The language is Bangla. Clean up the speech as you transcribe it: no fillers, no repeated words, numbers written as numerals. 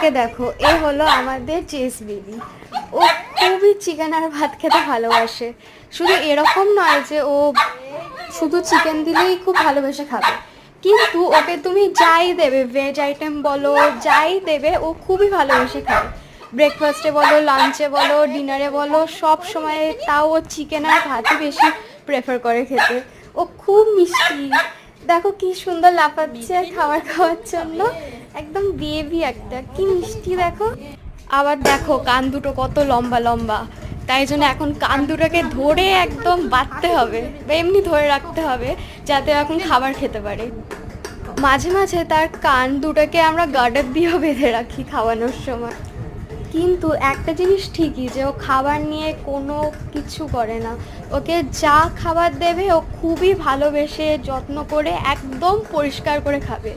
একে দেখো, এ হলো আমাদের চেস বেবি। ও খুবই চিকেন আর ভাত খেতে ভালোবাসে। শুধু এরকম নয় যে ও শুধু চিকেন দিলেই খুব ভালোবেসে খাবে, কিন্তু ওকে তুমি যাই দেবে, ভেজ আইটেম বলো, যাই দেবে, ও খুবই ভালোবেসে খাবে। ব্রেকফাস্টে বলো, লাঞ্চে বলো, ডিনারে বলো, সব সময় তাও ও চিকেন আর ভাতই বেশি প্রেফার করে খেতে। ও খুব মিষ্টি, দেখো কি সুন্দর লাফাচ্ছে খাবার খাওয়ার জন্য, একদম বেবি একটা, কি মিষ্টি দেখো। আবার দেখো কান দুটো কত লম্বা লম্বা, তাই জন্য এখন কান দুটোকে ধরে একদম বাঁধতে হবে বা এমনি ধরে রাখতে হবে যাতে এখন খাবার খেতে পারে। মাঝে মাঝে তার কান দুটোকে আমরা গার্ডার দিয়েও বেঁধে রাখি খাওয়ানোর সময়। কিন্তু একটা জিনিস ঠিকই যে ও খাবার নিয়ে কোনো কিছু করে না। ওকে যা খাবার দেবে ও খুবই ভালোবেসে যত্ন করে একদম পরিষ্কার করে খাবে।